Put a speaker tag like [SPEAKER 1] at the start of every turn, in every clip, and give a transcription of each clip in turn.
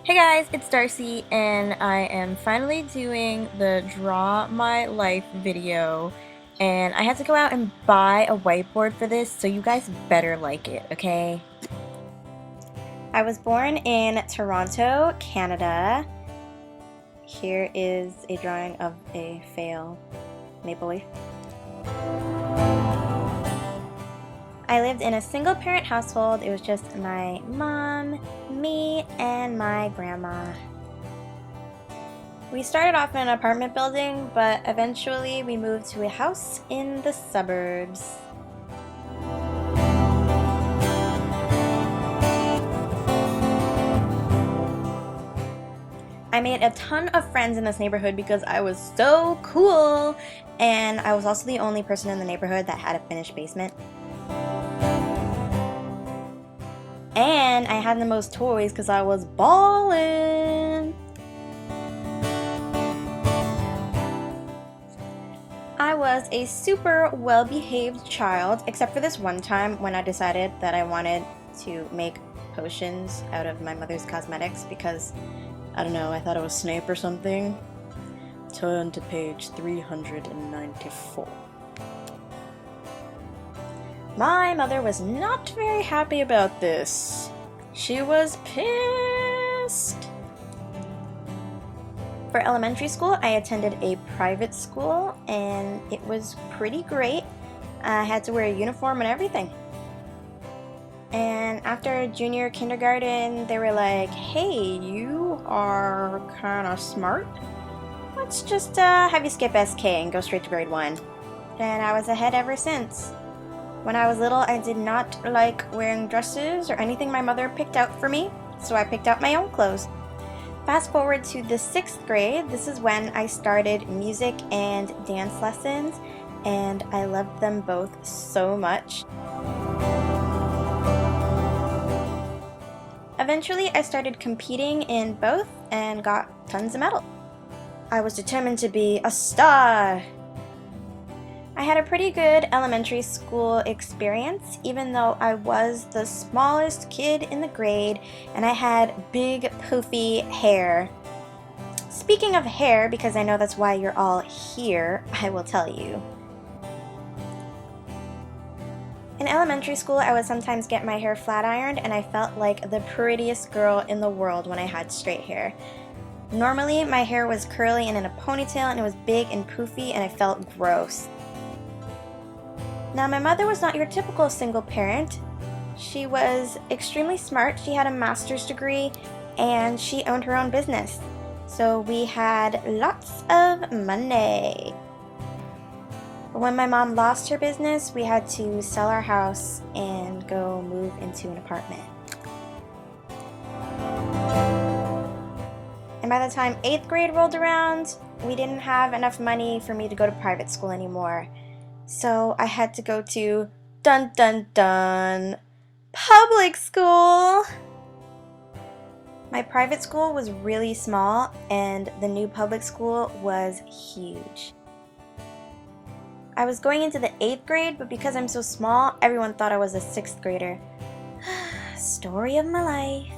[SPEAKER 1] Hey guys, it's Darcy, and I am finally doing the Draw My Life video, and I had to go out and buy a whiteboard for this, so you guys better like it, okay? I was born in Toronto, Canada. Here is a drawing of a fail maple leaf. I lived in a single parent household. It was just my mom, me, and my grandma. We started off in an apartment building, but eventually we moved to a house in the suburbs. I made a ton of friends in this neighborhood because I was so cool, and I was also the only person in the neighborhood that had a finished basement. And I had the most toys because I was ballin'. I was a super well-behaved child, except for this one time when I decided that I wanted to make potions out of my mother's cosmetics because, I don't know, I thought it was Snape or something. Turn to page 394. My mother was not very happy about this. She was pissed. For elementary school, I attended a private school, and it was pretty great. I had to wear a uniform and everything. And after junior kindergarten, they were like, hey, you are kind of smart. Let's just have you skip SK and go straight to grade 1. And I was ahead ever since. When I was little, I did not like wearing dresses or anything my mother picked out for me, so I picked out my own clothes. Fast forward to the 6th grade, this is when I started music and dance lessons, and I loved them both so much. Eventually, I started competing in both and got tons of medals. I was determined to be a star. I had a pretty good elementary school experience, even though I was the smallest kid in the grade and I had big poofy hair. Speaking of hair, because I know that's why you're all here, I will tell you. In elementary school, I would sometimes get my hair flat ironed and I felt like the prettiest girl in the world when I had straight hair. Normally, my hair was curly and in a ponytail and it was big and poofy and I felt gross. Now, my mother was not your typical single parent. She was extremely smart. She had a master's degree and she owned her own business. So we had lots of money. But when my mom lost her business, we had to sell our house and go move into an apartment. And by the time 8th grade rolled around, we didn't have enough money for me to go to private school anymore. So I had to go to, dun dun dun, public school. My private school was really small and the new public school was huge. I was going into the 8th grade, but because I'm so small, everyone thought I was a 6th grader. Story of my life.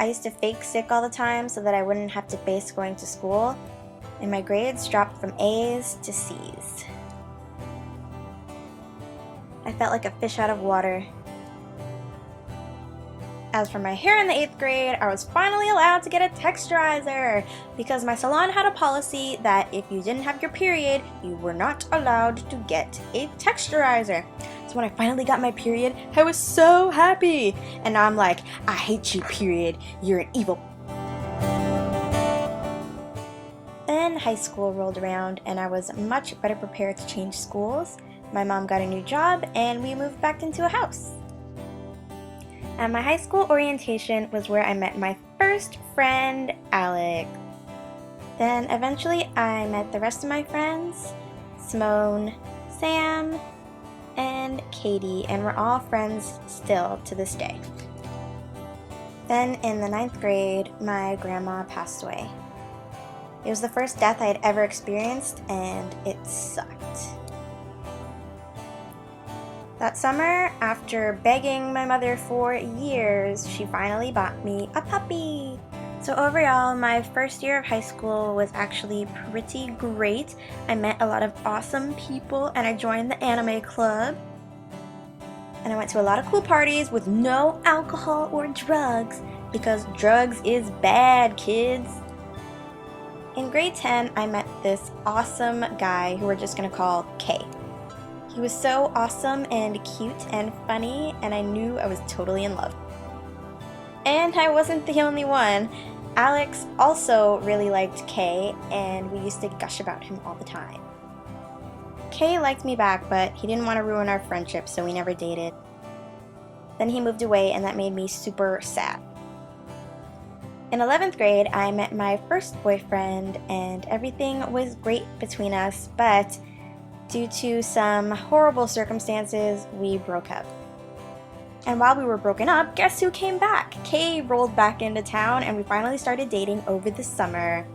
[SPEAKER 1] I used to fake sick all the time so that I wouldn't have to face going to school. And my grades dropped from A's to C's. I felt like a fish out of water. As for my hair in the 8th grade, I was finally allowed to get a texturizer because my salon had a policy that if you didn't have your period, you were not allowed to get a texturizer. So when I finally got my period, I was so happy. And now I'm like, I hate you, period. You're an evil. Then high school rolled around and I was much better prepared to change schools. My mom got a new job and we moved back into a house. At my high school orientation was where I met my first friend, Alex. Then eventually I met the rest of my friends, Simone, Sam, and Katie, and we're all friends still to this day. Then in the 9th grade, my grandma passed away. It was the first death I had ever experienced, and it sucked. That summer, after begging my mother for years, she finally bought me a puppy. So overall, my first year of high school was actually pretty great. I met a lot of awesome people and I joined the anime club. And I went to a lot of cool parties with no alcohol or drugs, because drugs is bad, kids. In grade 10, I met this awesome guy who we're just gonna call K. He was so awesome and cute and funny, and I knew I was totally in love. And I wasn't the only one. Alex also really liked K, and we used to gush about him all the time. K liked me back, but he didn't want to ruin our friendship, so we never dated. Then he moved away, and that made me super sad. In 11th grade, I met my first boyfriend, and everything was great between us, but due to some horrible circumstances, we broke up. And while we were broken up, guess who came back? Kay rolled back into town, and we finally started dating over the summer.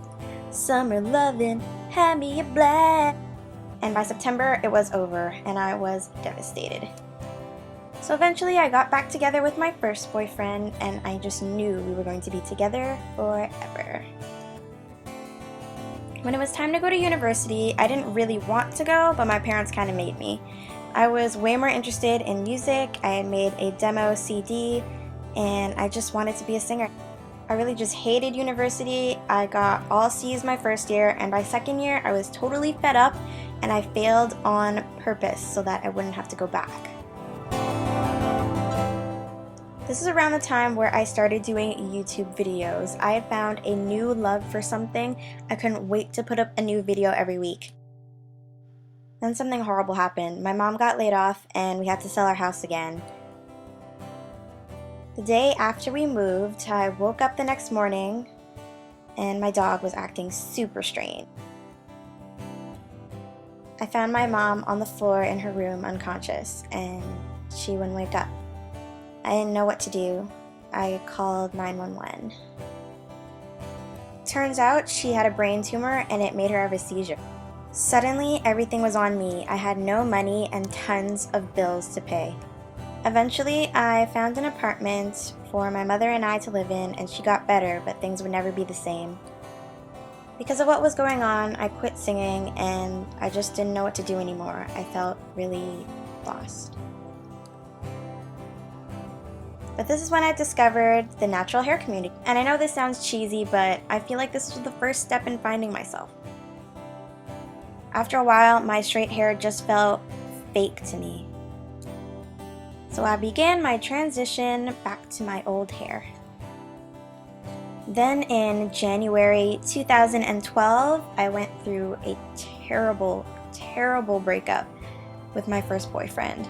[SPEAKER 1] Summer loving had me a blast. And by September, it was over, and I was devastated. So eventually, I got back together with my first boyfriend, and I just knew we were going to be together forever. When it was time to go to university, I didn't really want to go, but my parents kind of made me. I was way more interested in music. I had made a demo CD, and I just wanted to be a singer. I really just hated university. I got all C's my first year, and by second year, I was totally fed up, and I failed on purpose so that I wouldn't have to go back. This is around the time where I started doing YouTube videos. I had found a new love for something. I couldn't wait to put up a new video every week. Then something horrible happened. My mom got laid off and we had to sell our house again. The day after we moved, I woke up the next morning and my dog was acting super strange. I found my mom on the floor in her room unconscious, and she wouldn't wake up. I didn't know what to do. I called 911. Turns out she had a brain tumor and it made her have a seizure. Suddenly, everything was on me. I had no money and tons of bills to pay. Eventually, I found an apartment for my mother and I to live in, and she got better, but things would never be the same. Because of what was going on, I quit singing and I just didn't know what to do anymore. I felt really lost. But this is when I discovered the natural hair community. And I know this sounds cheesy, but I feel like this was the first step in finding myself. After a while, my straight hair just felt fake to me. So I began my transition back to my old hair. Then in January 2012, I went through a terrible, terrible breakup with my first boyfriend.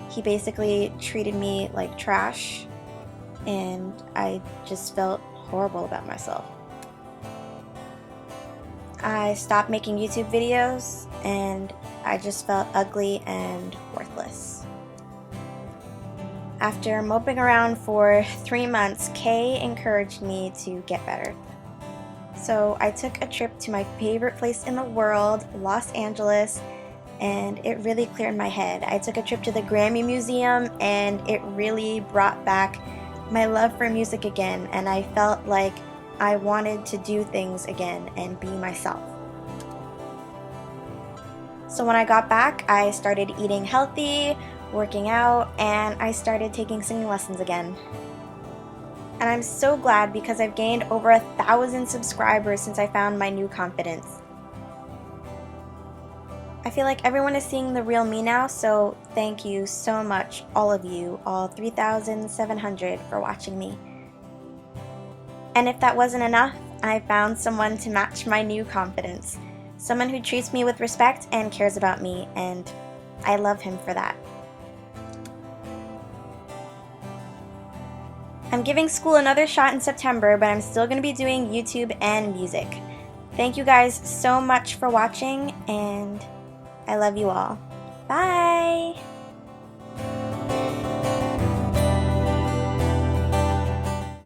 [SPEAKER 1] He basically treated me like trash, and I just felt horrible about myself. I stopped making YouTube videos, and I just felt ugly and worthless. After moping around for 3 months, Kay encouraged me to get better. So I took a trip to my favorite place in the world, Los Angeles, and it really cleared my head. I took a trip to the Grammy Museum, and it really brought back my love for music again, and I felt like I wanted to do things again and be myself. So when I got back, I started eating healthy, working out, and I started taking singing lessons again. And I'm so glad, because I've gained over 1,000 subscribers since I found my new confidence. I feel like everyone is seeing the real me now, so thank you so much, all of you, all 3,700, for watching me. And if that wasn't enough, I found someone to match my new confidence. Someone who treats me with respect and cares about me, and I love him for that. I'm giving school another shot in September, but I'm still going to be doing YouTube and music. Thank you guys so much for watching, and I love you all. Bye!